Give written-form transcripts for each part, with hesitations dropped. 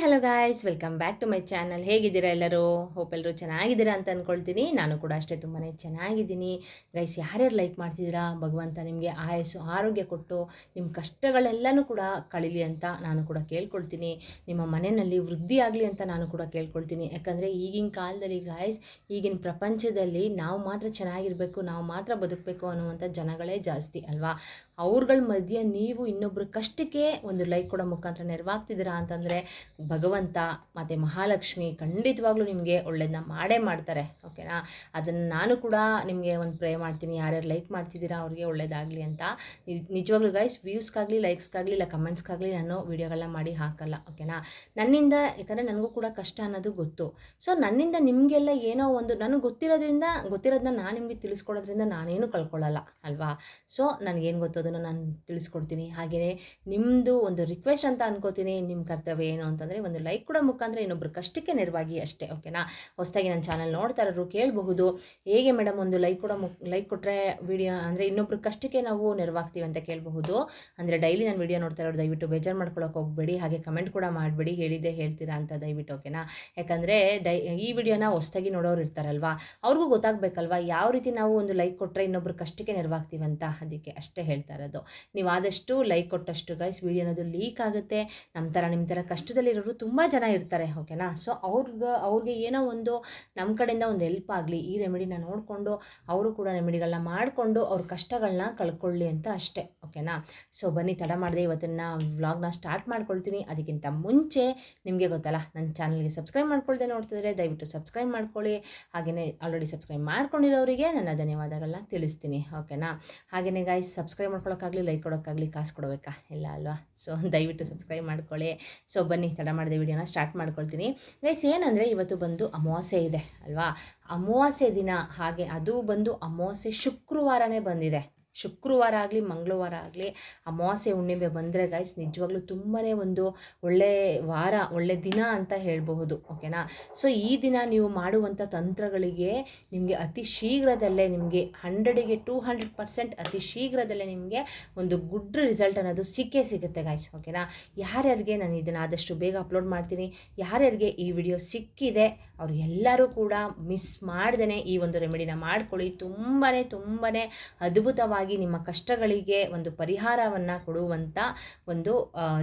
Hello guys, welcome back to my channel. ಹೇಗಿದ್ದೀರಾ ಎಲ್ಲರೂ? Hope ಎಲ್ಲರೂ ಚೆನ್ನಾಗಿದ್ದೀರಾ ಅಂತ ಅಂದ್ಕೊಳ್ತೀನಿ. ನಾನು ಕೂಡ ಅಷ್ಟೇ ತುಂಬಾ ಚೆನ್ನಾಗಿದ್ದೀನಿ. ಗೈಸ್, ಯಾರ್ಯಾರು ಲೈಕ್ ಮಾಡ್ತಿದ್ದೀರಾ? ಭಗವಂತ ನಿಮಗೆ ಆಯಸ್ಸು ಆರೋಗ್ಯ ಕೊಟ್ಟು ನಿಮ್ಮ ಕಷ್ಟಗಳೆಲ್ಲನೂ ಕೂಡ ಕಳೀಲಿ ಅಂತ ನಾನು ಕೂಡ ಕೇಳ್ಕೊಳ್ತೀನಿ. ನಿಮ್ಮ ಮನೆಯಲ್ಲಿ ವೃದ್ಧಿ ಆಗಲಿ ಅಂತ ನಾನು ಕೂಡ ಕೇಳ್ಕೊಳ್ತೀನಿ. ಯಾಕಂದರೆ ಈಗಿನ ಕಾಲದಲ್ಲಿ ಗಾಯ್ಸ್, ಈಗಿನ ಪ್ರಪಂಚದಲ್ಲಿ ನಾವು ಮಾತ್ರ ಚೆನ್ನಾಗಿರಬೇಕು, ನಾವು ಮಾತ್ರ ಬದುಕಬೇಕು ಅನ್ನುವಂಥ ಜನಗಳೇ ಜಾಸ್ತಿ ಅಲ್ವಾ? ಅವ್ರಗಳ ಮಧ್ಯೆ ನೀವು ಇನ್ನೊಬ್ಬರ ಕಷ್ಟಕ್ಕೆ ಒಂದು ಲೈಕ್ ಕೊಡೋ ಮುಖಾಂತರ ನೆರವಾಗ್ತಿದ್ದೀರಾ ಅಂತಂದರೆ ಭಗವಂತ ಮತ್ತು ಮಹಾಲಕ್ಷ್ಮಿ ಖಂಡಿತವಾಗ್ಲೂ ನಿಮಗೆ ಒಳ್ಳೇದನ್ನ ಮಾಡೇ ಮಾಡ್ತಾರೆ. ಓಕೆನಾ? ಅದನ್ನು ನಾನು ಕೂಡ ನಿಮಗೆ ಒಂದು ಪ್ರೇ ಮಾಡ್ತೀನಿ. ಯಾರ್ಯಾರು ಲೈಕ್ ಮಾಡ್ತಿದ್ದೀರಾ ಅವ್ರಿಗೆ ಒಳ್ಳೇದಾಗಲಿ ಅಂತ. ನಿಜವಾಗ್ಲೂ ಗೈಸ್, ವ್ಯೂಸ್ಗಾಗಲಿ ಲೈಕ್ಸ್ಗಾಗಲಿ ಇಲ್ಲ ಕಮೆಂಟ್ಸ್ಗಾಗಲಿ ನಾನು ವೀಡಿಯೋಗಳನ್ನ ಮಾಡಿ ಹಾಕಲ್ಲ. ಓಕೆನಾ? ನನ್ನಿಂದ, ಯಾಕಂದರೆ ನನಗೂ ಕೂಡ ಕಷ್ಟ ಅನ್ನೋದು ಗೊತ್ತು. ಸೊ ನನ್ನಿಂದ ನಿಮಗೆಲ್ಲ ಏನೋ ಒಂದು ನನಗೆ ಗೊತ್ತಿರೋದನ್ನ ನಾನು ನಿಮಗೆ ತಿಳಿಸ್ಕೊಡೋದ್ರಿಂದ ನಾನೇನು ಕಳ್ಕೊಳ್ಳಲ್ಲ ಅಲ್ವಾ? ಸೊ ನನಗೇನು ಗೊತ್ತು ಅದನ್ನು ನಾನು ತಿಳಿಸ್ಕೊಡ್ತೀನಿ. ಹಾಗೆಯೇ ನಿಮ್ಮದು ಒಂದು ರಿಕ್ವೆಸ್ಟ್ ಅಂತ ಅನ್ಕೋತೀನಿ. ನಿಮ್ಮ ಕರ್ತವ್ಯ ಏನು ಅಂತಂದರೆ ಒಂದು ಲೈಕ್ ಕೊಡೋ ಮುಖಾಂತರ ಇನ್ನೊಬ್ರು ಕಷ್ಟಕ್ಕೆ ನೆರವಾಗಿ ಅಷ್ಟೇ. ಓಕೆನಾ? ಹೊಸದಾಗಿ ನನ್ನ ಚಾನಲ್ ನೋಡ್ತಾ ಇರೋರು ಕೇಳಬಹುದು, ಹೇಗೆ ಮೇಡಮ್ ಒಂದು ಲೈಕ್ ಕೊಟ್ಟರೆ ವಿಡಿಯೋ ಅಂದರೆ ಇನ್ನೊಬ್ರು ಕಷ್ಟಕ್ಕೆ ನಾವು ನೆರವಾಗ್ತೀವಿ ಅಂತ ಕೇಳಬಹುದು. ಅಂದರೆ ಡೈಲಿ ನಾನು ವಿಡಿಯೋ ನೋಡ್ತಾ ಇರೋರು ದಯವಿಟ್ಟು ಬೇಜಾರು ಮಾಡ್ಕೊಳ್ಳೋಕೆ ಹೋಗಬೇಡಿ. ಹಾಗೆ ಕಮೆಂಟ್ ಕೂಡ ಮಾಡಬೇಡಿ, ಹೇಳಿದ್ದೆ ಹೇಳ್ತೀರಾ ಅಂತ ದಯವಿಟ್ಟು. ಓಕೆನಾ? ಯಾಕಂದರೆ ಈ ವಿಡಿಯೋನ ಹೊಸದಾಗಿ ನೋಡೋರು ಇರ್ತಾರಲ್ವಾ, ಅವ್ರಿಗೂ ಗೊತ್ತಾಗಬೇಕಲ್ವಾ ಯಾವ ರೀತಿ ನಾವು ಒಂದು ಲೈಕ್ ಕೊಟ್ಟರೆ ಇನ್ನೊಬ್ರು ಕಷ್ಟಕ್ಕೆ ನೆರವಾಗ್ತೀವಂತ. ಅದಕ್ಕೆ ಅಷ್ಟೇ ಹೇಳ್ತಾ ಇರೋದು. ನೀವು ಆದಷ್ಟು ಲೈಕ್ ಕೊಟ್ಟಷ್ಟು ಗೈಸ್ ವಿಡಿಯೋ ಅನ್ನೋದು ಲೀಕ್ ಆಗುತ್ತೆ. ನಿಮ್ಮ ಥರ ಕಷ್ಟದಲ್ಲಿರೋರು ತುಂಬ ಜನ ಇರ್ತಾರೆ. ಓಕೆನಾ? ಸೊ ಅವ್ರಿಗೆ ಏನೋ ಒಂದು ನಮ್ಮ ಕಡೆಯಿಂದ ಒಂದು ಹೆಲ್ಪ್ ಆಗಲಿ, ಈ ರೆಮಿಡಿನ ನೋಡಿಕೊಂಡು ಅವರು ಕೂಡ ರೆಮಿಡಿಗಳನ್ನ ಮಾಡಿಕೊಂಡು ಅವ್ರ ಕಷ್ಟಗಳನ್ನ ಕಳ್ಕೊಳ್ಳಿ ಅಂತ ಅಷ್ಟೇ. ಓಕೆನಾ? ಸೊ ಬನ್ನಿ, ತಡ ಮಾಡದೆ ಇವತ್ತಿನ ವ್ಲಾಗ್ನ ಸ್ಟಾರ್ಟ್ ಮಾಡ್ಕೊಳ್ತೀನಿ. ಅದಕ್ಕಿಂತ ಮುಂಚೆ ನಿಮಗೆ ಗೊತ್ತಲ್ಲ, ನನ್ನ ಚಾನಲ್ಗೆ ಸಬ್ಸ್ಕ್ರೈಬ್ ಮಾಡ್ಕೊಳ್ದೆ ನೋಡ್ತಿದ್ರೆ ದಯವಿಟ್ಟು ಸಬ್ಸ್ಕ್ರೈಬ್ ಮಾಡ್ಕೊಳ್ಳಿ. ಹಾಗೆಯೇ ಆಲ್ರೆಡಿ ಸಬ್ಸ್ಕ್ರೈಬ್ ಮಾಡ್ಕೊಂಡಿರೋರಿಗೆ ನನ್ನ ಧನ್ಯವಾದಗಳನ್ನ ತಿಳಿಸ್ತೀನಿ. ಓಕೆನಾ? ಹಾಗೆಯೇ ಗಾಯ್ಸ್, ಸಬ್ಸ್ಕ್ರೈಬ್ ಮಾಡ್ಕೊಳ್ಳೋಕ್ಕಾಗಲಿ ಲೈಕ್ ಕೊಡೋಕ್ಕಾಗಲಿ ಕಾಸು ಕೊಡಬೇಕಾ? ಇಲ್ಲ ಅಲ್ವಾ? ಸೊ ದಯವಿಟ್ಟು ಸಬ್ಸ್ಕ್ರೈಬ್ ಮಾಡ್ಕೊಳ್ಳಿ. ಸೊ ಬನ್ನಿ, ತಡ ಮಾಡಿದೆ ವಿಡಿಯೋನ ಸ್ಟಾರ್ಟ್ ಮಾಡ್ಕೊಳ್ತೀನಿ. ಗೈಸ್, ಏನಂದರೆ ಇವತ್ತು ಬಂದು ಅಮಾವಾಸ್ಯೆ ಇದೆ ಅಲ್ವಾ? ಅಮಾವಾಸ್ಯೆ ದಿನ, ಹಾಗೆ ಅದು ಬಂದು ಅಮಾವಾಸ್ಯೆ ಶುಕ್ರವಾರನೇ ಬಂದಿದೆ. ಶುಕ್ರವಾರ ಆಗಲಿ ಮಂಗಳವಾರ ಆಗಲಿ ಅಮಾವಾಸ್ಯೆ ಹುಣ್ಣಿಮೆ ಬಂದರೆ ಗೈಸ್ ನಿಜವಾಗ್ಲೂ ತುಂಬಾ ಒಂದು ಒಳ್ಳೆ ವಾರ, ಒಳ್ಳೆ ದಿನ ಅಂತ ಹೇಳಬಹುದು. ಓಕೆನಾ? ಸೊ ಈ ದಿನ ನೀವು ಮಾಡುವಂಥ ತಂತ್ರಗಳಿಗೆ ನಿಮಗೆ ಅತಿ ಶೀಘ್ರದಲ್ಲೇ ನಿಮಗೆ 100ಗೆ 200% ಅತಿ ಶೀಘ್ರದಲ್ಲೇ ನಿಮಗೆ ಒಂದು ಗುಡ್ ರಿಸಲ್ಟ್ ಅನ್ನೋದು ಸಿಗುತ್ತೆ ಗೈಸ್. ಓಕೆನಾ? ಯಾರ್ಯಾರಿಗೆ ನಾನು ಇದನ್ನು ಆದಷ್ಟು ಬೇಗ ಅಪ್ಲೋಡ್ ಮಾಡ್ತೀನಿ, ಯಾರ್ಯಾರಿಗೆ ಈ ವಿಡಿಯೋ ಸಿಕ್ಕಿದೆ ಅವರು ಎಲ್ಲರೂ ಕೂಡ ಮಿಸ್ ಮಾಡ್ದೇ ಈ ಒಂದು ರೆಮಿಡಿನ ಮಾಡ್ಕೊಳ್ಳಿ. ತುಂಬಾ ಅದ್ಭುತವಾಗಿ ನಿಮ್ಮ ಕಷ್ಟಗಳಿಗೆ ಒಂದು ಪರಿಹಾರವನ್ನು ಕೊಡುವಂಥ ಒಂದು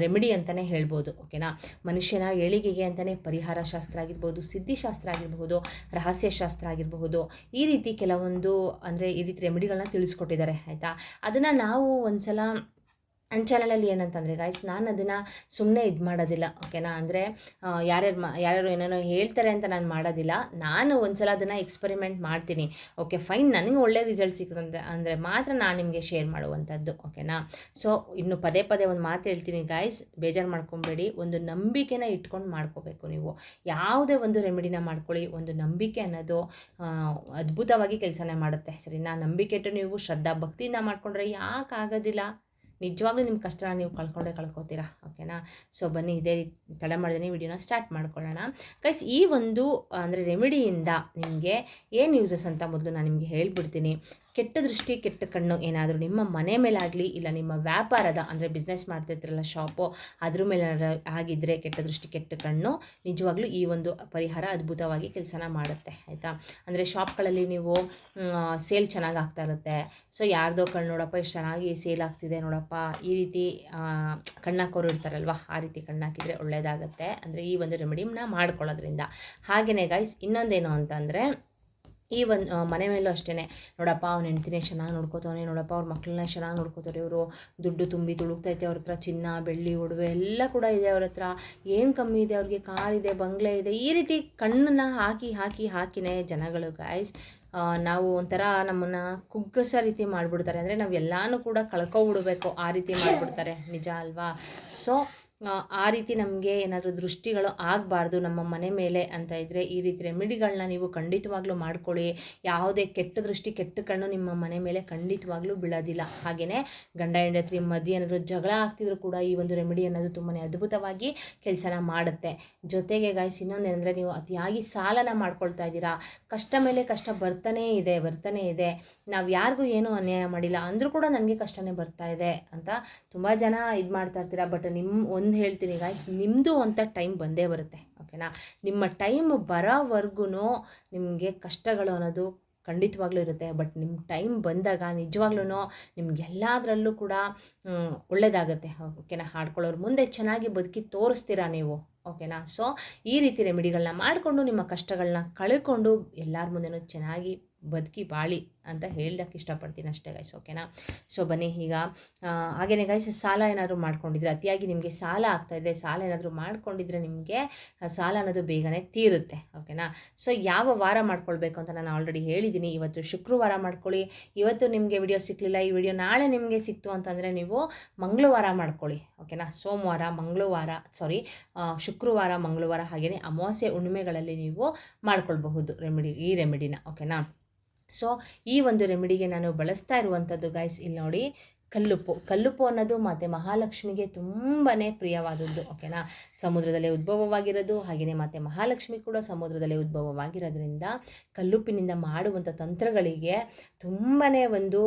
ರೆಮಿಡಿ ಅಂತಲೇ ಹೇಳ್ಬೋದು. ಓಕೆನಾ? ಮನುಷ್ಯನ ಏಳಿಗೆಗೆ ಅಂತಲೇ ಪರಿಹಾರ ಶಾಸ್ತ್ರ ಆಗಿರ್ಬೋದು, ಸಿದ್ಧಿಶಾಸ್ತ್ರ ಆಗಿರ್ಬೋದು, ರಹಸ್ಯಶಾಸ್ತ್ರ ಆಗಿರಬಹುದು, ಈ ರೀತಿ ಕೆಲವೊಂದು ಅಂದರೆ ಈ ರೀತಿ ರೆಮಿಡಿಗಳನ್ನ ತಿಳಿಸ್ಕೊಟ್ಟಿದ್ದಾರೆ. ಆಯಿತಾ? ಅದನ್ನು ನಾವು ಒಂದ್ಸಲ ನನ್ನ ಚಾನಲಲ್ಲಿ ಏನಂತಂದರೆ ಗಾಯ್ಸ್, ನಾನು ಅದನ್ನು ಸುಮ್ಮನೆ ಇದು ಮಾಡೋದಿಲ್ಲ. ಓಕೆನಾ? ಅಂದರೆ ಯಾರ್ಯಾರು ಏನೇನೋ ಹೇಳ್ತಾರೆ ಅಂತ ನಾನು ಮಾಡೋದಿಲ್ಲ. ನಾನು ಒಂದ್ಸಲ ಅದನ್ನು ಎಕ್ಸ್ಪೆರಿಮೆಂಟ್ ಮಾಡ್ತೀನಿ. ಓಕೆ ಫೈನ್, ನನಗೆ ಒಳ್ಳೆ ರಿಸಲ್ಟ್ ಸಿಕ್ಕುತ್ತೆ ಅಂದರೆ ಮಾತ್ರ ನಾನು ನಿಮಗೆ ಶೇರ್ ಮಾಡುವಂಥದ್ದು. ಓಕೆನಾ? ಸೊ ಇನ್ನು ಪದೇ ಒಂದು ಮಾತು ಹೇಳ್ತೀನಿ ಗಾಯ್ಸ್, ಬೇಜಾರು ಮಾಡ್ಕೊಬೇಡಿ. ಒಂದು ನಂಬಿಕೆನ ಇಟ್ಕೊಂಡು ಮಾಡ್ಕೋಬೇಕು. ನೀವು ಯಾವುದೇ ಒಂದು ರೆಮಿಡಿನ ಮಾಡ್ಕೊಳ್ಳಿ, ಒಂದು ನಂಬಿಕೆ ಅನ್ನೋದು ಅದ್ಭುತವಾಗಿ ಕೆಲಸನೇ ಮಾಡುತ್ತೆ. ಸರಿನಾ? ನಂಬಿಕೆ ಇಟ್ಟು ನೀವು ಶ್ರದ್ಧಾ ಭಕ್ತಿಯಿಂದ ಮಾಡಿಕೊಂಡ್ರೆ ಯಾಕಾಗೋದಿಲ್ಲ, ನಿಜವಾಗ್ಲೂ ನಿಮ್ಮ ಕಷ್ಟನ ನೀವು ಕಳ್ಕೊತೀರಾ. ಓಕೆನಾ? ಸೊ ಬನ್ನಿ, ಇದೇ ತಡ ಮಾಡಿದ್ದೀನಿ ವಿಡಿಯೋನ ಸ್ಟಾರ್ಟ್ ಮಾಡ್ಕೊಳ್ಳೋಣ. ಗೈಸ್, ಈ ಒಂದು ಅಂದರೆ ರೆಮಿಡಿಯಿಂದ ನಿಮಗೆ ಏನು ಯೂಸಸ್ ಅಂತ ಮೊದಲು ನಾನು ನಿಮಗೆ ಹೇಳ್ಬಿಡ್ತೀನಿ. ಕೆಟ್ಟ ದೃಷ್ಟಿ, ಕೆಟ್ಟ ಕಣ್ಣು ಏನಾದರೂ ನಿಮ್ಮ ಮನೆ ಮೇಲಾಗಲಿ ಇಲ್ಲ ನಿಮ್ಮ ವ್ಯಾಪಾರದ ಅಂದರೆ ಬಿಸ್ನೆಸ್ ಮಾಡ್ತಿರ್ತೀರಲ್ಲ ಶಾಪು, ಅದ್ರ ಮೇಲೆ ಆಗಿದ್ದರೆ ಕೆಟ್ಟ ದೃಷ್ಟಿ, ಕೆಟ್ಟ ಕಣ್ಣು, ನಿಜವಾಗ್ಲೂ ಈ ಒಂದು ಪರಿಹಾರ ಅದ್ಭುತವಾಗಿ ಕೆಲಸನ ಮಾಡುತ್ತೆ. ಆಯಿತಾ? ಅಂದರೆ ಶಾಪ್ಗಳಲ್ಲಿ ನೀವು ಸೇಲ್ ಚೆನ್ನಾಗಿ ಆಗ್ತಾ ಇರುತ್ತೆ. ಸೊ ಯಾರ್ದೋ ಕಣ್ಣು ನೋಡಪ್ಪ ಎಷ್ಟು ಚೆನ್ನಾಗಿ ಸೇಲ್ ಆಗ್ತಿದೆ ನೋಡಪ್ಪ, ಈ ರೀತಿ ಕಣ್ಣಾಕೋರು ಇರ್ತಾರಲ್ವ, ಆ ರೀತಿ ಕಣ್ಣಾಕಿದರೆ ಒಳ್ಳೆಯದಾಗುತ್ತೆ ಅಂದರೆ ಈ ಒಂದು ರೆಮಿಡಿನ ಮಾಡ್ಕೊಳ್ಳೋದ್ರಿಂದ. ಹಾಗೆಯೇ ಗೈಸ್, ಇನ್ನೊಂದೇನು ಅಂತಂದರೆ ಈ ಒಂದು ಮನೆ ಮೇಲೂ ಅಷ್ಟೇ, ನೋಡಪ್ಪ ಅವ್ನ ಹೆಂಡ್ತಿನೇ ಚೆನ್ನಾಗಿ ನೋಡ್ಕೋತವನೆ, ನೋಡಪ್ಪ ಅವ್ರ ಮಕ್ಕಳನ್ನ ಚೆನ್ನಾಗಿ ನೋಡ್ಕೋತಾರೆ, ಇವರು ದುಡ್ಡು ತುಂಬಿ ತುಳುಕ್ತೈತೆ, ಅವ್ರ ಹತ್ರ ಚಿನ್ನ ಬೆಳ್ಳಿ ಒಡವೆ ಎಲ್ಲ ಕೂಡ ಇದೆ, ಅವ್ರ ಹತ್ರ ಏನು ಕಮ್ಮಿ ಇದೆ, ಅವ್ರಿಗೆ ಕಾರಿದೆ, ಬಂಗ್ಲೆ ಇದೆ, ಈ ರೀತಿ ಕಣ್ಣನ್ನು ಹಾಕಿನೇ ಜನಗಳು ಗಾಯ್ಸ್ ನಾವು ಒಂಥರ ನಮ್ಮನ್ನು ಕುಗ್ಗಸೋ ರೀತಿ ಮಾಡಿಬಿಡ್ತಾರೆ. ಅಂದರೆ ನಾವು ಎಲ್ಲನೂ ಕೂಡ ಕಳ್ಕೊಬಿಡ್ಬೇಕು ಆ ರೀತಿ ಮಾಡಿಬಿಡ್ತಾರೆ. ನಿಜ ಅಲ್ವಾ? ಸೊ ಆ ರೀತಿ ನಮಗೆ ಏನಾದರೂ ದೃಷ್ಟಿಗಳು ಆಗಬಾರ್ದು ನಮ್ಮ ಮನೆ ಮೇಲೆ ಅಂತ ಇದ್ದರೆ ಈ ರೀತಿ ರೆಮಿಡಿಗಳನ್ನ ನೀವು ಖಂಡಿತವಾಗ್ಲೂ ಮಾಡ್ಕೊಳ್ಳಿ. ಯಾವುದೇ ಕೆಟ್ಟ ದೃಷ್ಟಿ, ಕೆಟ್ಟ ಕಣ್ಣು ನಿಮ್ಮ ಮನೆ ಮೇಲೆ ಖಂಡಿತವಾಗ್ಲೂ ಬೀಳೋದಿಲ್ಲ. ಹಾಗೆಯೇ ಗಂಡ ಹೆಂಡತಿ ಮಧ್ಯೆ ಏನಾದರೂ ಜಗಳ ಆಗ್ತಿದ್ರು ಕೂಡ ಈ ಒಂದು ರೆಮಿಡಿ ಅನ್ನೋದು ತುಂಬಾ ಅದ್ಭುತವಾಗಿ ಕೆಲಸನ ಮಾಡುತ್ತೆ. ಜೊತೆಗೆ ಗಾಯ್ಸ್, ಇನ್ನೊಂದೇನೆಂದರೆ ನೀವು ಅತಿಯಾಗಿ ಸಾಲನ ಮಾಡ್ಕೊಳ್ತಾ ಇದ್ದೀರಾ, ಕಷ್ಟ ಮೇಲೆ ಕಷ್ಟ ಬರ್ತಾನೇ ಇದೆ, ನಾವು ಯಾರಿಗೂ ಏನೂ ಅನ್ಯಾಯ ಮಾಡಿಲ್ಲ ಅಂದರೂ ಕೂಡ ನನಗೆ ಕಷ್ಟನೇ ಬರ್ತಾ ಇದೆ ಅಂತ ತುಂಬ ಜನ ಇದು ಮಾಡ್ತಾ ಇರ್ತೀರಾ. ಬಟ್ ಒಂದು ಹೇಳ್ತೀನಿ ಗಾಯ್ಸ್, ನಿಮ್ಮದು ಅಂತ ಟೈಮ್ ಬಂದೇ ಬರುತ್ತೆ, ಓಕೆನಾ. ನಿಮ್ಮ ಟೈಮ್ ಬರೋವರೆಗೂ ನಿಮಗೆ ಕಷ್ಟಗಳು ಅನ್ನೋದು ಖಂಡಿತವಾಗ್ಲೂ ಇರುತ್ತೆ. ಬಟ್ ನಿಮ್ಮ ಟೈಮ್ ಬಂದಾಗ ನಿಜವಾಗ್ಲೂ ನಿಮ್ಗೆಲ್ಲದರಲ್ಲೂ ಕೂಡ ಒಳ್ಳೆಯದಾಗತ್ತೆ, ಓಕೆನಾ. ಹಾಡ್ಕೊಳ್ಳೋರು ಮುಂದೆ ಚೆನ್ನಾಗಿ ಬದುಕಿ ತೋರಿಸ್ತೀರಾ ನೀವು, ಓಕೆನಾ. ಸೊ ಈ ರೀತಿ ರೆಮಿಡಿಗಳನ್ನ ಮಾಡಿಕೊಂಡು ನಿಮ್ಮ ಕಷ್ಟಗಳನ್ನ ಕಳ್ಕೊಂಡು ಎಲ್ಲರ ಮುಂದೆನೂ ಚೆನ್ನಾಗಿ ಬದುಕಿ ಬಾಳಿ ಅಂತ ಹೇಳೋಕ್ಕೆ ಇಷ್ಟಪಡ್ತೀನಿ ಅಷ್ಟೇ ಗೈಸ್, ಓಕೆನಾ. ಸೊ ಬನ್ನಿ ಈಗ ಹಾಗೆಯೇ ಗೈಸ್, ಸಾಲ ಏನಾದರೂ ಮಾಡ್ಕೊಂಡಿದ್ರೆ, ಅತಿಯಾಗಿ ನಿಮಗೆ ಸಾಲ ಆಗ್ತಾಯಿದೆ, ಸಾಲ ಏನಾದರೂ ಮಾಡ್ಕೊಂಡಿದ್ರೆ ನಿಮಗೆ ಸಾಲ ಅನ್ನೋದು ಬೇಗನೆ ತೀರುತ್ತೆ, ಓಕೆನಾ. ಸೊ ಯಾವ ವಾರ ಮಾಡ್ಕೊಳ್ಬೇಕು ಅಂತ ನಾನು ಆಲ್ರೆಡಿ ಹೇಳಿದ್ದೀನಿ. ಇವತ್ತು ಶುಕ್ರವಾರ ಮಾಡ್ಕೊಳ್ಳಿ. ಇವತ್ತು ನಿಮಗೆ ವಿಡಿಯೋ ಸಿಕ್ಕಲಿಲ್ಲ, ಈ ವಿಡಿಯೋ ನಾಳೆ ನಿಮಗೆ ಸಿಕ್ತು ಅಂತಂದರೆ ನೀವು ಮಂಗಳವಾರ ಮಾಡ್ಕೊಳ್ಳಿ, ಓಕೆನಾ. ಸೋಮವಾರ, ಮಂಗಳವಾರ, ಶುಕ್ರವಾರ, ಮಂಗಳವಾರ ಹಾಗೆಯೇ ಅಮಾವಾಸ್ಯೆ ಹುಣ್ಣಿಮೆಗಳಲ್ಲಿ ನೀವು ಮಾಡ್ಕೊಳ್ಬಹುದು ಈ ರೆಮಿಡಿನ, ಓಕೆನಾ. ಸೊ ಈ ಒಂದು ರೆಮಿಡಿಗೆ ನಾನು ಬಳಸ್ತಾ ಇರುವಂಥದ್ದು ಗೈಸ್, ಇಲ್ಲಿ ನೋಡಿ, ಕಲ್ಲುಪ್ಪು ಅನ್ನೋದು ಮತ್ತು ಮಹಾಲಕ್ಷ್ಮಿಗೆ ತುಂಬಾ ಪ್ರಿಯವಾದದ್ದು, ಓಕೆನಾ. ಸಮುದ್ರದಲ್ಲೇ ಉದ್ಭವವಾಗಿರೋದು, ಹಾಗೆಯೇ ಮತ್ತು ಮಹಾಲಕ್ಷ್ಮಿ ಕೂಡ ಸಮುದ್ರದಲ್ಲೇ ಉದ್ಭವವಾಗಿರೋದ್ರಿಂದ ಕಲ್ಲುಪ್ಪಿನಿಂದ ಮಾಡುವಂಥ ತಂತ್ರಗಳಿಗೆ ತುಂಬಾ ಒಂದು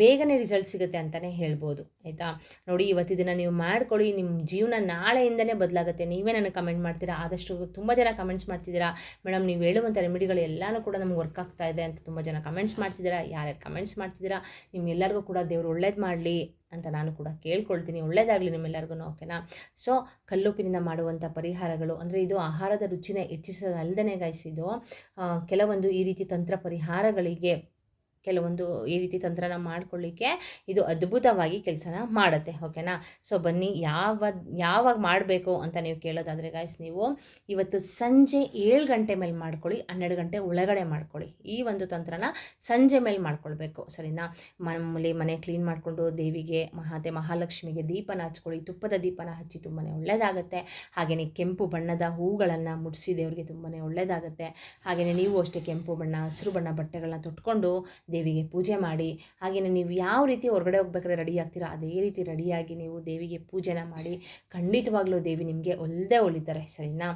ಬೇಗನೆ ರಿಸಲ್ಟ್ ಸಿಗುತ್ತೆ ಅಂತಲೇ ಹೇಳ್ಬೋದು, ಆಯಿತಾ. ನೋಡಿ, ಇವತ್ತಿನ ನೀವು ಮಾಡ್ಕೊಳ್ಳಿ, ನಿಮ್ಮ ಜೀವನ ನಾಳೆಯಿಂದನೇ ಬದಲಾಗುತ್ತೆ. ನೀವೇ ನನಗೆ ಕಮೆಂಟ್ ಮಾಡ್ತೀರಾ, ಆದಷ್ಟು ತುಂಬ ಜನ ಕಮೆಂಟ್ಸ್ ಮಾಡ್ತಿದ್ದೀರಾ, ಮೇಡಮ್ ನೀವು ಹೇಳುವಂಥ ರೆಮಿಡಿಗಳು ಎಲ್ಲನೂ ಕೂಡ ನಮ್ಗೆ ವರ್ಕ್ ಆಗ್ತಾ ಇದೆ ಅಂತ ತುಂಬ ಜನ ಕಮೆಂಟ್ಸ್ ಮಾಡ್ತಿದ್ದೀರಾ. ಯಾರ್ಯಾರು ಕಮೆಂಟ್ಸ್ ಮಾಡ್ತಿದ್ದೀರಾ ನಿಮ್ಗೆಲ್ಲರಿಗೂ ಕೂಡ ದೇವರು ಒಳ್ಳೇದು ಮಾಡಲಿ ಅಂತ ನಾನು ಕೂಡ ಕೇಳ್ಕೊಳ್ತೀನಿ. ಒಳ್ಳೆಯದಾಗಲಿ ನಿಮ್ಮೆಲ್ಲರಿಗೂ, ಓಕೆನಾ. ಸೊ ಕಲ್ಲುಪ್ಪಿನಿಂದ ಮಾಡುವಂಥ ಪರಿಹಾರಗಳು ಅಂದರೆ ಇದು ಆಹಾರದ ರುಚಿನ ಹೆಚ್ಚಿಸೋದಲ್ಲದೇ ಗೈಸ್, ಇದು ಕೆಲವೊಂದು ಈ ರೀತಿ ತಂತ್ರ ಪರಿಹಾರಗಳಿಗೆ, ಕೆಲವೊಂದು ಈ ರೀತಿ ತಂತ್ರನ ಮಾಡ್ಕೊಳ್ಳಿಕ್ಕೆ ಇದು ಅದ್ಭುತವಾಗಿ ಕೆಲಸನ ಮಾಡುತ್ತೆ, ಓಕೆನಾ. ಸೊ ಬನ್ನಿ, ಯಾವಾಗ ಮಾಡಬೇಕು ಅಂತ ನೀವು ಕೇಳೋದಾದರೆ ಗೈಸ್, ನೀವು ಇವತ್ತು ಸಂಜೆ 7 ಗಂಟೆ ಮೇಲೆ ಮಾಡ್ಕೊಳ್ಳಿ, 12 ಗಂಟೆ ಒಳಗಡೆ ಮಾಡ್ಕೊಳ್ಳಿ. ಈ ಒಂದು ತಂತ್ರನ ಸಂಜೆ ಮೇಲೆ ಮಾಡ್ಕೊಳ್ಬೇಕು, ಸರಿನಾ. ಮಾಮೂಲಿ ಮನೆ ಕ್ಲೀನ್ ಮಾಡಿಕೊಂಡು ದೇವಿಗೆ ಮಹಾಲಕ್ಷ್ಮಿಗೆ ದೀಪನ ಹಚ್ಕೊಳ್ಳಿ. ತುಪ್ಪದ ದೀಪನ ಹಚ್ಚಿ ತುಂಬಾ ಒಳ್ಳೆಯದಾಗುತ್ತೆ. ಹಾಗೆಯೇ ಕೆಂಪು ಬಣ್ಣದ ಹೂಗಳನ್ನು ಮುಡಿಸಿ ದೇವರಿಗೆ ತುಂಬಾ ಒಳ್ಳೆಯದಾಗುತ್ತೆ. ಹಾಗೆಯೇ ನೀವು ಅಷ್ಟೇ ಕೆಂಪು ಬಣ್ಣ, ಹಸಿರು ಬಣ್ಣ ಬಟ್ಟೆಗಳನ್ನ ತೊಟ್ಕೊಂಡು ದೇವಿಗೆ ಪೂಜೆ ಮಾಡಿ. ಹಾಗೆಯೇ ನೀವು ಯಾವ ರೀತಿ ಹೊರಗಡೆ ಹೋಗ್ಬೇಕಾದ್ರೆ ರೆಡಿ ಆಗ್ತೀರಾ ಅದೇ ರೀತಿ ರೆಡಿಯಾಗಿ ನೀವು ದೇವಿಗೆ ಪೂಜೆನ ಮಾಡಿ. ಖಂಡಿತವಾಗ್ಲೂ ದೇವಿ ನಿಮಗೆ ಒಲಿತಾರೆ, ಸರಿನಾ.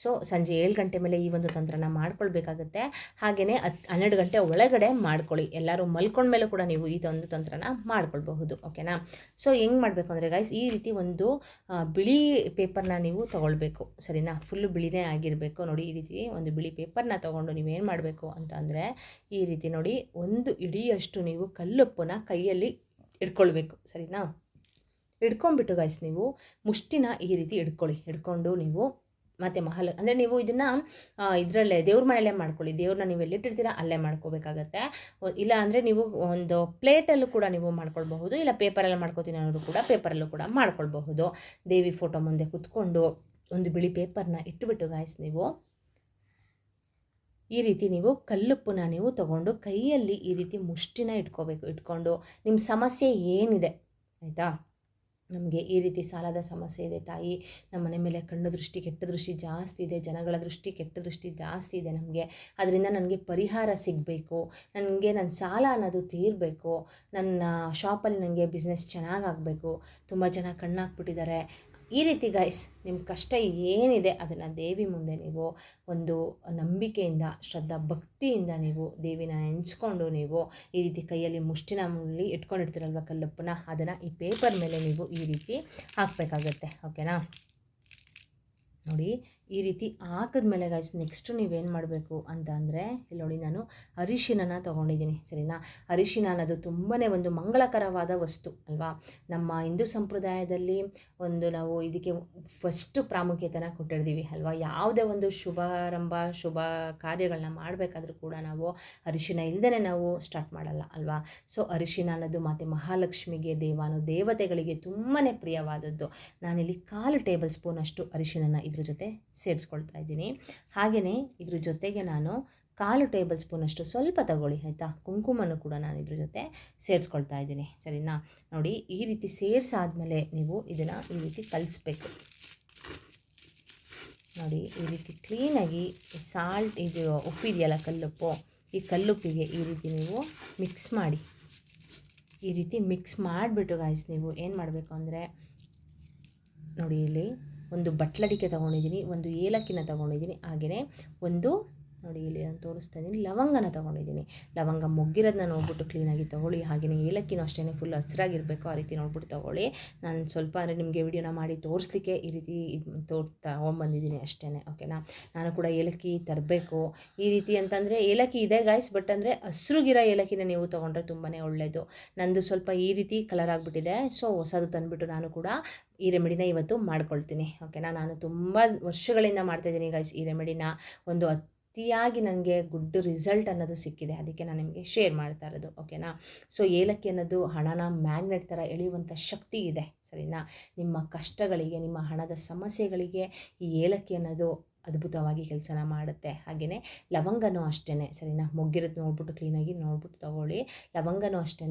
ಸೊ ಸಂಜೆ 7 ಗಂಟೆ ಮೇಲೆ ಈ ಒಂದು ತಂತ್ರನ ಮಾಡ್ಕೊಳ್ಬೇಕಾಗುತ್ತೆ. ಹಾಗೆಯೇ 12 ಗಂಟೆ ಒಳಗಡೆ ಮಾಡ್ಕೊಳ್ಳಿ. ಎಲ್ಲರೂ ಮಲ್ಕೊಂಡ್ಮೇಲೂ ಕೂಡ ನೀವು ಈ ಒಂದು ತಂತ್ರನ ಮಾಡ್ಕೊಳ್ಬಹುದು, ಓಕೆನಾ. ಸೊ ಹೆಂಗೆ ಮಾಡಬೇಕು ಅಂದರೆ ಗೈಸ್, ಈ ರೀತಿ ಒಂದು ಬಿಳಿ ಪೇಪರ್ನ ನೀವು ತೊಗೊಳ್ಬೇಕು, ಸರಿನಾ. ಫುಲ್ಲು ಬಿಳಿನೇ ಆಗಿರಬೇಕು. ನೋಡಿ, ಈ ರೀತಿ ಒಂದು ಬಿಳಿ ಪೇಪರ್ನ ತೊಗೊಂಡು ನೀವೇನು ಮಾಡಬೇಕು ಅಂತ ಅಂದರೆ, ಈ ರೀತಿ ನೋಡಿ, ಒಂದು ಇಡಿಯಷ್ಟು ನೀವು ಕಲ್ಲುಪ್ಪನ್ನ ಕೈಯಲ್ಲಿ ಇಟ್ಕೊಳ್ಬೇಕು, ಸರಿನಾ. ಹಿಡ್ಕೊಂಡ್ಬಿಟ್ಟು ಗೈಸ್, ನೀವು ಮುಷ್ಟಿನ ಈ ರೀತಿ ಹಿಡ್ಕೊಂಡು ನೀವು ಮತ್ತು ಅಂದರೆ ನೀವು ಇದನ್ನು ಇದರಲ್ಲೇ ದೇವ್ರ ಮನೆಯಲ್ಲೇ ಮಾಡ್ಕೊಳ್ಳಿ. ದೇವ್ರನ್ನ ನೀವು ಎಲ್ಲಿಟ್ಟಿರ್ತೀರ ಅಲ್ಲೇ ಮಾಡ್ಕೋಬೇಕಾಗತ್ತೆ. ಇಲ್ಲ ಅಂದರೆ ನೀವು ಒಂದು ಪ್ಲೇಟಲ್ಲೂ ಕೂಡ ನೀವು ಮಾಡ್ಕೊಳ್ಬಹುದು, ಇಲ್ಲ ಪೇಪರೆಲ್ಲ ಮಾಡ್ಕೋತೀನಿ ಅನ್ನೋರು ಕೂಡ ಪೇಪರಲ್ಲೂ ಕೂಡ ಮಾಡ್ಕೊಳ್ಬಹುದು. ದೇವಿ ಫೋಟೋ ಮುಂದೆ ಕೂತ್ಕೊಂಡು ಒಂದು ಬಿಳಿ ಪೇಪರ್ನ ಇಟ್ಟುಬಿಟ್ಟು ಗೈಸ್, ನೀವು ಈ ರೀತಿ ನೀವು ಕಲ್ಲುಪ್ಪನ್ನ ನೀವು ತೊಗೊಂಡು ಕೈಯಲ್ಲಿ ಈ ರೀತಿ ಮುಷ್ಟಿನ ಇಟ್ಕೊಂಡು ನಿಮ್ಮ ಸಮಸ್ಯೆ ಏನಿದೆ, ಆಯಿತಾ. ನಮಗೆ ಈ ರೀತಿ ಸಾಲದ ಸಮಸ್ಯೆ ಇದೆ ತಾಯಿ, ನಮ್ಮ ಮನೆ ಮೇಲೆ ಕಣ್ಣು ದೃಷ್ಟಿ, ಕೆಟ್ಟ ದೃಷ್ಟಿ ಜಾಸ್ತಿ ಇದೆ, ಜನಗಳ ದೃಷ್ಟಿ, ಕೆಟ್ಟ ದೃಷ್ಟಿ ಜಾಸ್ತಿ ಇದೆ ನಮಗೆ, ಅದರಿಂದ ನನಗೆ ಪರಿಹಾರ ಸಿಗಬೇಕು, ನನಗೆ ನನ್ನ ಸಾಲ ಅನ್ನೋದು ತೀರಬೇಕು, ನನ್ನ ಶಾಪಲ್ಲಿ ನನಗೆ ಬಿಸ್ನೆಸ್ ಚೆನ್ನಾಗಾಗಬೇಕು, ತುಂಬ ಜನ ಕಣ್ಣಾಕ್ಬಿಟ್ಟಿದ್ದಾರೆ. ಈ ರೀತಿ ಗೈಸ್, ನಿಮ್ಮ ಕಷ್ಟ ಏನಿದೆ ಅದನ್ನು ದೇವಿ ಮುಂದೆ ನೀವು ಒಂದು ನಂಬಿಕೆಯಿಂದ, ಶ್ರದ್ಧಾ ಭಕ್ತಿಯಿಂದ ನೀವು ದೇವಿನ ನೆನೆಸ್ಕೊಂಡು ನೀವು ಈ ರೀತಿ ಕೈಯಲ್ಲಿ ಮುಷ್ಟಿನಲ್ಲಿ ಇಟ್ಕೊಂಡಿರ್ತೀರಲ್ವ ಕಲ್ಲುಪ್ಪನ್ನ, ಅದನ್ನು ಈ ಪೇಪರ್ ಮೇಲೆ ನೀವು ಈ ರೀತಿ ಹಾಕಬೇಕಾಗತ್ತೆ, ಓಕೆನಾ. ನೋಡಿ, ಈ ರೀತಿ ಹಾಕಿದ್ಮೇಲೆ ಗೈಸ್, ನೆಕ್ಸ್ಟು ನೀವೇನು ಮಾಡಬೇಕು ಅಂತ ಅಂದರೆ, ಇಲ್ಲಿ ನೋಡಿ, ನಾನು ಅರಿಶಿನ ತೊಗೊಂಡಿದ್ದೀನಿ, ಸರಿನಾ. ಅರಿಶಿನ ಅನ್ನೋದು ತುಂಬಾ ಒಂದು ಮಂಗಳಕರವಾದ ವಸ್ತು ಅಲ್ವಾ. ನಮ್ಮ ಹಿಂದೂ ಸಂಪ್ರದಾಯದಲ್ಲಿ ನಾವು ಇದಕ್ಕೆ ಫಸ್ಟು ಪ್ರಾಮುಖ್ಯತೆನ ಕೊಟ್ಟಿರ್ತೀವಿ ಅಲ್ವಾ. ಯಾವುದೇ ಒಂದು ಶುಭಾರಂಭ, ಶುಭ ಕಾರ್ಯಗಳನ್ನ ಮಾಡಬೇಕಾದ್ರೂ ಕೂಡ ನಾವು ಅರಿಶಿನ ಇಲ್ಲದೇ ನಾವು ಸ್ಟಾರ್ಟ್ ಮಾಡಲ್ಲ ಅಲ್ವಾ. ಸೊ ಅರಿಶಿನ ಅನ್ನೋದು ಮತ್ತು ಮಹಾಲಕ್ಷ್ಮಿಗೆ, ದೇವತೆಗಳಿಗೆ ತುಂಬಾ ಪ್ರಿಯವಾದದ್ದು. ನಾನಿಲ್ಲಿ 1/4 ಟೇಬಲ್ ಸ್ಪೂನ್ ಅಷ್ಟು ಅರಿಶಿನ ಇದ್ರ ಜೊತೆ ಸೇರಿಸ್ಕೊಳ್ತಾ ಇದ್ದೀನಿ. ಹಾಗೆಯೇ ಇದ್ರ ಜೊತೆಗೆ ನಾನು 1/4 ಟೇಬಲ್ ಸ್ಪೂನಷ್ಟು ಸ್ವಲ್ಪ ತಗೊಳ್ಳಿ, ಆಯಿತಾ. ಕುಂಕುಮನೂ ಕೂಡ ನಾನು ಇದ್ರ ಜೊತೆ ಸೇರಿಸ್ಕೊಳ್ತಾ ಇದ್ದೀನಿ, ಸರಿನಾ. ನೋಡಿ, ಈ ರೀತಿ ಸೇರಿಸಾದ್ಮೇಲೆ ನೀವು ಇದನ್ನು ಈ ರೀತಿ ಕಲಿಸ್ಬೇಕು. ನೋಡಿ, ಈ ರೀತಿ ಕ್ಲೀನಾಗಿ ಇದು ಉಪ್ಪಿದೆಯಲ್ಲ ಕಲ್ಲುಪ್ಪು, ಈ ಕಲ್ಲುಪ್ಪಿಗೆ ಈ ರೀತಿ ನೀವು ಮಿಕ್ಸ್ ಮಾಡಿ. ಈ ರೀತಿ ಮಿಕ್ಸ್ ಮಾಡಿಬಿಟ್ಟು ಗಾಯ್ಸ್, ನೀವು ಏನು ಮಾಡಬೇಕು ಅಂದರೆ, ನೋಡಿ, ಇಲ್ಲಿ ಒಂದು ಬಟ್ಲಡಿಕೆ ತೊಗೊಂಡಿದ್ದೀನಿ, ಒಂದು ಏಲಕ್ಕಿನ ತೊಗೊಂಡಿದ್ದೀನಿ, ಹಾಗೆಯೇ ಒಂದು ನೋಡಿ ಇಲ್ಲಿ ನಾನು ತೋರಿಸ್ತಾ ಇದ್ದೀನಿ. ಲವಂಗನ ತೊಗೊಂಡಿದ್ದೀನಿ. ಲವಂಗ ಮೊಗ್ಗಿರೋದನ್ನ ನೋಡ್ಬಿಟ್ಟು ಕ್ಲೀನಾಗಿ ತೊಗೊಳ್ಳಿ. ಹಾಗೆಯೇ ಏಲಕ್ಕಿನೂ ಅಷ್ಟೇ ಫುಲ್ ಹಸಿರಾಗಿರಬೇಕು, ಆ ರೀತಿ ನೋಡ್ಬಿಟ್ಟು ತೊಗೊಳ್ಳಿ. ನಾನು ಸ್ವಲ್ಪ ಅಂದರೆ ನಿಮಗೆ ವಿಡಿಯೋನ ಮಾಡಿ ತೋರಿಸ್ಲಿಕ್ಕೆ ಈ ರೀತಿ ತೊಗೊಂಬಂದಿದ್ದೀನಿ ಅಷ್ಟೇ, ಓಕೆನಾ. ನಾನು ಕೂಡ ಏಲಕ್ಕಿ ತರಬೇಕು ಈ ರೀತಿ ಅಂತಂದರೆ. ಏಲಕ್ಕಿ ಇದೆ ಗಾಯ್ಸ್, ಬಟ್ ಅಂದರೆ ಹಸ್ರುಗಿರೋ ಏಲಕ್ಕಿನ ನೀವು ತೊಗೊಂಡ್ರೆ ತುಂಬಾ ಒಳ್ಳೆಯದು. ನಂದು ಸ್ವಲ್ಪ ಈ ರೀತಿ ಕಲರ್ ಆಗಿಬಿಟ್ಟಿದೆ, ಸೊ ಹೊಸದು ತಂದುಬಿಟ್ಟು ನಾನು ಕೂಡ ಈ ರೆಮಿಡಿನ ಇವತ್ತು ಮಾಡ್ಕೊಳ್ತೀನಿ, ಓಕೆನಾ. ನಾನು ತುಂಬ ವರ್ಷಗಳಿಂದ ಮಾಡ್ತಾಯಿದ್ದೀನಿ ಗೈಸ್ ಈ ರೆಮಿಡಿನ. ಒಂದು ಅತಿಯಾಗಿ ನನಗೆ ಗುಡ್ ರಿಸಲ್ಟ್ ಅನ್ನೋದು ಸಿಕ್ಕಿದೆ, ಅದಕ್ಕೆ ನಾನು ನಿಮಗೆ ಶೇರ್ ಮಾಡ್ತಾ ಇರೋದು, ಓಕೆನಾ. ಸೊ ಏಲಕ್ಕಿ ಅನ್ನೋದು ಹಣನ ಮ್ಯಾಗ್ನೆಟ್ ಥರ ಎಳೆಯುವಂಥ ಶಕ್ತಿ ಇದೆ, ಸರಿನಾ. ನಿಮ್ಮ ಕಷ್ಟಗಳಿಗೆ, ನಿಮ್ಮ ಹಣದ ಸಮಸ್ಯೆಗಳಿಗೆ ಈ ಏಲಕ್ಕಿ ಅನ್ನೋದು ಅದ್ಭುತವಾಗಿ ಕೆಲಸನ ಮಾಡುತ್ತೆ. ಹಾಗೆಯೇ ಲವಂಗನೂ ಅಷ್ಟೇ, ಸರಿನಾ. ಮೊಗ್ಗಿರೋದು ನೋಡ್ಬಿಟ್ಟು ಕ್ಲೀನಾಗಿ ನೋಡ್ಬಿಟ್ಟು ತೊಗೊಳ್ಳಿ. ಲವಂಗನೂ ಅಷ್ಟೇ,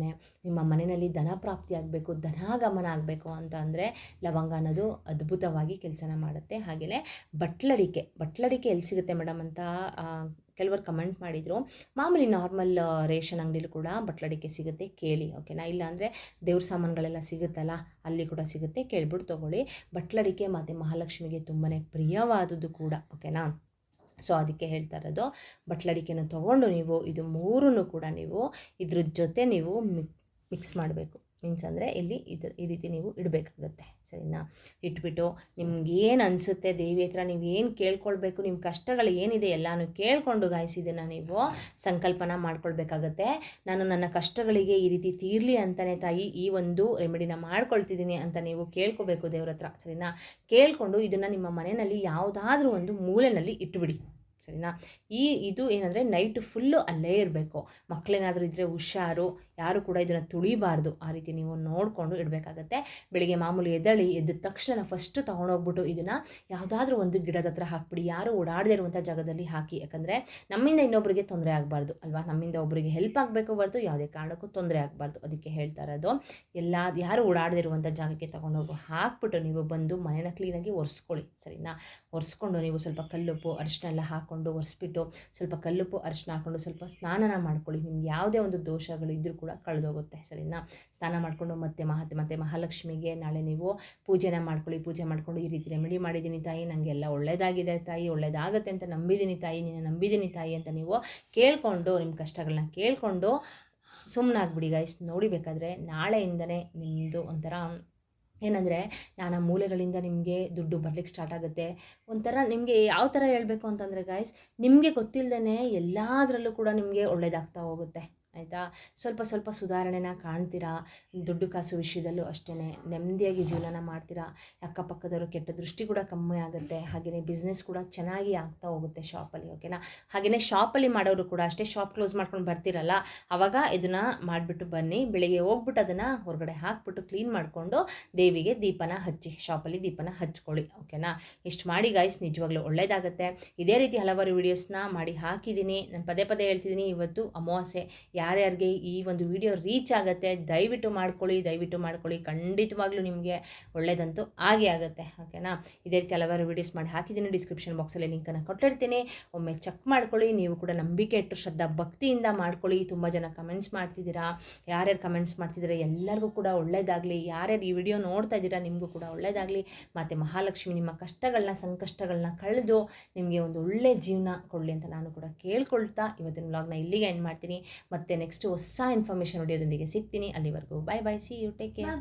ನಿಮ್ಮ ಮನೆಯಲ್ಲಿ ಧನ ಪ್ರಾಪ್ತಿ ಆಗಬೇಕು, ಧನಾಗಮನ ಆಗಬೇಕು ಅಂತ ಅಂದರೆ ಲವಂಗ ಅನ್ನೋದು ಅದ್ಭುತವಾಗಿ ಕೆಲಸನ ಮಾಡುತ್ತೆ. ಹಾಗೆಯೇ ಬಟ್ಲಡಿಕೆ ಎಲ್ಲಿ ಸಿಗುತ್ತೆ ಮೇಡಮ್ ಅಂತ ಕೆಲವರು ಕಮೆಂಟ್ ಮಾಡಿದರು. ಮಾಮೂಲಿ ನಾರ್ಮಲ್ ರೇಷನ್ ಅಂಗಡಿಲೂ ಕೂಡ ಬಟ್ಲಡಿಕೆ ಸಿಗುತ್ತೆ, ಕೇಳಿ, ಓಕೆನಾ. ಇಲ್ಲಾಂದರೆ ದೇವ್ರ ಸಾಮಾನುಗಳೆಲ್ಲ ಸಿಗುತ್ತಲ್ಲ, ಅಲ್ಲಿ ಕೂಡ ಸಿಗುತ್ತೆ, ಕೇಳ್ಬಿಟ್ಟು ತೊಗೊಳ್ಳಿ. ಬಟ್ಲಡಿಕೆ ಮತ್ತು ಮಹಾಲಕ್ಷ್ಮಿಗೆ ತುಂಬಾ ಪ್ರಿಯವಾದದ್ದು ಕೂಡ, ಓಕೆನಾ. ಸೊ ಅದಕ್ಕೆ ಹೇಳ್ತಾ ಇರೋದು, ಬಟ್ಲಡಿಕೆನ ತೊಗೊಂಡು ನೀವು ಇದು ಮೂರನ್ನು ಕೂಡ ನೀವು ಇದ್ರ ಜೊತೆ ನೀವು ಮಿಕ್ಸ್ ಮಾಡಬೇಕು. ಮೀನ್ಸ್ ಅಂದರೆ ಇಲ್ಲಿ ಈ ರೀತಿ ನೀವು ಇಡಬೇಕಾಗುತ್ತೆ, ಸರಿನಾ. ಇಟ್ಬಿಟ್ಟು ನಿಮ್ಗೇನು ಅನಿಸುತ್ತೆ ದೇವಿ ಹತ್ರ ನೀವು ಏನು ಕೇಳ್ಕೊಳ್ಬೇಕು, ನಿಮ್ಮ ಕಷ್ಟಗಳು ಏನಿದೆ ಎಲ್ಲನೂ ಕೇಳಿಕೊಂಡು ಗಾಯ್ಸ್ ಇದನ್ನು ನೀವು ಸಂಕಲ್ಪನ ಮಾಡ್ಕೊಳ್ಬೇಕಾಗತ್ತೆ. ನಾನು ನನ್ನ ಕಷ್ಟಗಳಿಗೆ ಈ ರೀತಿ ತೀರಲಿ ಅಂತಲೇ ತಾಯಿ ಈ ಒಂದು ರೆಮಿಡಿನ ಮಾಡ್ಕೊಳ್ತಿದ್ದೀನಿ ಅಂತ ನೀವು ಕೇಳ್ಕೊಬೇಕು ದೇವ್ರ ಹತ್ರ, ಸರಿನಾ. ಕೇಳಿಕೊಂಡು ಇದನ್ನು ನಿಮ್ಮ ಮನೆಯಲ್ಲಿ ಯಾವುದಾದ್ರೂ ಒಂದು ಮೂಲೆಯಲ್ಲಿ ಇಟ್ಬಿಡಿ, ಸರಿನಾ. ಇದು ಏನಂದರೆ ನೈಟ್ ಫುಲ್ಲು ಅಲ್ಲೇ ಇರಬೇಕು. ಮಕ್ಕಳೇನಾದರೂ ಇದ್ದರೆ ಹುಷಾರು, ಯಾರು ಕೂಡ ಇದನ್ನು ತುಳಿಬಾರ್ದು, ಆ ರೀತಿ ನೀವು ನೋಡಿಕೊಂಡು ಇಡಬೇಕಾಗತ್ತೆ. ಬೆಳಿಗ್ಗೆ ಮಾಮೂಲಿ ಎದ್ದ ತಕ್ಷಣ ಫಸ್ಟು ತೊಗೊಂಡೋಗ್ಬಿಟ್ಟು ಇದನ್ನು ಯಾವುದಾದ್ರೂ ಒಂದು ಗಿಡದ ಹತ್ರ ಹಾಕ್ಬಿಡಿ, ಯಾರು ಓಡಾಡದೇ ಇರುವಂಥ ಜಾಗದಲ್ಲಿ ಹಾಕಿ. ಯಾಕಂದರೆ ನಮ್ಮಿಂದ ಇನ್ನೊಬ್ಬರಿಗೆ ತೊಂದರೆ ಆಗಬಾರ್ದು ಅಲ್ವಾ, ನಮ್ಮಿಂದ ಒಬ್ಬರಿಗೆ ಹೆಲ್ಪ್ ಆಗಬೇಕು ಹೊರತು ಯಾವುದೇ ಕಾರಣಕ್ಕೂ ತೊಂದರೆ ಆಗಬಾರ್ದು. ಅದಕ್ಕೆ ಹೇಳ್ತಾ ಇರೋದು, ಯಾರು ಓಡಾಡದೇ ಇರುವಂಥ ಜಾಗಕ್ಕೆ ತೊಗೊಂಡೋಗಿ ಹಾಕ್ಬಿಟ್ಟು ನೀವು ಬಂದು ಮನೇನ ಕ್ಲೀನಾಗಿ ಒರೆಸ್ಕೊಳ್ಳಿ, ಸರಿನಾ. ಒರೆಸ್ಕೊಂಡು ನೀವು ಸ್ವಲ್ಪ ಕಲ್ಲುಪ್ಪು ಅರಿಶಿನ ಎಲ್ಲ ಹಾಕ್ಕೊಂಡು ಒರೆಸ್ಬಿಟ್ಟು ಸ್ವಲ್ಪ ಕಲ್ಲುಪ್ಪು ಅರಿಶಿನ ಹಾಕ್ಕೊಂಡು ಸ್ವಲ್ಪ ಸ್ನಾನನ ಮಾಡ್ಕೊಳ್ಳಿ. ನಿಮ್ಗೆ ಯಾವುದೇ ಒಂದು ದೋಷಗಳಿದ್ದರೂ ಕೂಡ ಕಳೆದೋಗುತ್ತೆ, ಸರಿನಾ. ಸ್ನಾನ ಮಾಡಿಕೊಂಡು ಮತ್ತೆ ಮಹಾಲಕ್ಷ್ಮಿಗೆ ನಾಳೆ ನೀವು ಪೂಜೆನ ಮಾಡ್ಕೊಳ್ಳಿ. ಪೂಜೆ ಮಾಡಿಕೊಂಡು ಈ ರೀತಿ ರೆಮಿಡಿ ಮಾಡಿದ್ದೀನಿ ತಾಯಿ, ನನಗೆ ಎಲ್ಲ ಒಳ್ಳೆಯದಾಗಿದೆ ತಾಯಿ, ಒಳ್ಳೆಯದಾಗುತ್ತೆ ಅಂತ ನಂಬಿದ್ದೀನಿ ತಾಯಿ, ನಿನ್ನ ನಂಬಿದ್ದೀನಿ ತಾಯಿ ಅಂತ ನೀವು ಕೇಳಿಕೊಂಡು ನಿಮ್ಮ ಕಷ್ಟಗಳನ್ನ ಕೇಳಿಕೊಂಡು ಸುಮ್ಮನಾಗ್ಬಿಡಿ ಗಾಯ್ಸ್. ನೋಡಿಬೇಕಾದ್ರೆ ನಾಳೆಯಿಂದನೇ ನಿಮ್ಮದು ಒಂಥರ ಏನಂದರೆ ನಾನಾ ಮೂಲೆಗಳಿಂದ ನಿಮಗೆ ದುಡ್ಡು ಬರಲಿಕ್ಕೆ ಸ್ಟಾರ್ಟ್ ಆಗುತ್ತೆ. ಒಂಥರ ನಿಮಗೆ ಯಾವ ಥರ ಹೇಳಬೇಕು ಅಂತಂದರೆ ಗಾಯ್ಸ್, ನಿಮಗೆ ಗೊತ್ತಿಲ್ಲದೇ ಎಲ್ಲದರಲ್ಲೂ ಕೂಡ ನಿಮಗೆ ಒಳ್ಳೆಯದಾಗ್ತಾ ಹೋಗುತ್ತೆ, ಆಯಿತಾ. ಸ್ವಲ್ಪ ಸುಧಾರಣೆನ ಕಾಣ್ತೀರಾ. ದುಡ್ಡು ಕಾಸು ವಿಷಯದಲ್ಲೂ ಅಷ್ಟೇ ನೆಮ್ಮದಿಯಾಗಿ ಜೀವನ ಮಾಡ್ತೀರಾ. ಅಕ್ಕಪಕ್ಕದವರು ಕೆಟ್ಟ ದೃಷ್ಟಿ ಕೂಡ ಕಮ್ಮಿ ಆಗುತ್ತೆ. ಹಾಗೆಯೇ ಬಿಸ್ನೆಸ್ ಕೂಡ ಚೆನ್ನಾಗಿ ಆಗ್ತಾ ಹೋಗುತ್ತೆ ಶಾಪಲ್ಲಿ, ಓಕೆನಾ. ಹಾಗೆಯೇ ಶಾಪಲ್ಲಿ ಮಾಡೋರು ಕೂಡ ಅಷ್ಟೇ, ಶಾಪ್ ಕ್ಲೋಸ್ ಮಾಡ್ಕೊಂಡು ಬರ್ತೀರಲ್ಲ ಆವಾಗ ಇದನ್ನು ಮಾಡಿಬಿಟ್ಟು ಬನ್ನಿ. ಬೆಳಿಗ್ಗೆ ಹೋಗ್ಬಿಟ್ಟು ಅದನ್ನು ಹೊರಗಡೆ ಹಾಕ್ಬಿಟ್ಟು ಕ್ಲೀನ್ ಮಾಡಿಕೊಂಡು ದೇವಿಗೆ ದೀಪನ ಹಚ್ಚಿ, ಶಾಪಲ್ಲಿ ದೀಪನ ಹಚ್ಕೊಳ್ಳಿ, ಓಕೆನಾ. ಇಷ್ಟು ಮಾಡಿ ಗಾಯ್ಸ್, ನಿಜವಾಗ್ಲೂ ಒಳ್ಳೆಯದಾಗುತ್ತೆ. ಇದೇ ರೀತಿ ಹಲವಾರು ವೀಡಿಯೋಸ್ನ ಮಾಡಿ ಹಾಕಿದ್ದೀನಿ. ನಾನು ಪದೇ ಹೇಳ್ತಿದ್ದೀನಿ, ಇವತ್ತು ಅಮಾವಾಸ್ಯೆ, ಯಾರ್ಯಾರಿಗೆ ಈ ಒಂದು ವಿಡಿಯೋ ರೀಚ್ ಆಗುತ್ತೆ ದಯವಿಟ್ಟು ಮಾಡ್ಕೊಳ್ಳಿ. ಖಂಡಿತವಾಗ್ಲೂ ನಿಮಗೆ ಒಳ್ಳೆಯದಂತೂ ಆಗೇ ಆಗುತ್ತೆ, ಓಕೆನಾ. ಇದೇ ರೀತಿ ಹಲವಾರು ವೀಡಿಯೋಸ್ ಮಾಡಿ ಹಾಕಿದ್ದೀನಿ, ಡಿಸ್ಕ್ರಿಪ್ಷನ್ ಬಾಕ್ಸಲ್ಲಿ ಲಿಂಕನ್ನು ಕೊಟ್ಟಿರ್ತೀನಿ, ಒಮ್ಮೆ ಚೆಕ್ ಮಾಡ್ಕೊಳ್ಳಿ. ನೀವು ಕೂಡ ನಂಬಿಕೆ ಇಟ್ಟು ಶ್ರದ್ಧಾ ಭಕ್ತಿಯಿಂದ ಮಾಡ್ಕೊಳ್ಳಿ. ತುಂಬ ಜನ ಕಮೆಂಟ್ಸ್ ಮಾಡ್ತಿದ್ದೀರಾ, ಯಾರ್ಯಾರು ಕಮೆಂಟ್ಸ್ ಮಾಡ್ತಿದ್ದೀರಾ ಎಲ್ಲರಿಗೂ ಕೂಡ ಒಳ್ಳೆಯದಾಗಲಿ. ಯಾರ್ಯಾರು ಈ ವಿಡಿಯೋ ನೋಡ್ತಾ ಇದ್ದೀರಾ ನಿಮಗೂ ಕೂಡ ಒಳ್ಳೆಯದಾಗಲಿ. ಮತ್ತು ಮಹಾಲಕ್ಷ್ಮಿ ನಿಮ್ಮ ಕಷ್ಟಗಳನ್ನ ಸಂಕಷ್ಟಗಳನ್ನ ಕಳೆದು ನಿಮಗೆ ಒಂದು ಒಳ್ಳೆಯ ಜೀವನ ಕೊಡಲಿ ಅಂತ ನಾನು ಕೂಡ ಕೇಳ್ಕೊಳ್ತಾ ಇವತ್ತಿನ ವ್ಲಾಗ್ನ ಇಲ್ಲಿಗೆ ಎಂಡ್ ಮಾಡ್ತೀನಿ. ಮತ್ತು ನೆಕ್ಸ್ಟ್ ಹೊಸ ಇನ್ಫಾರ್ಮೇಷನ್ ವಿಡಿಯೋದೊಂದಿಗೆ ಸಿಗ್ತೀನಿ. ಅಲ್ಲಿವರೆಗೂ bye, see you, take care.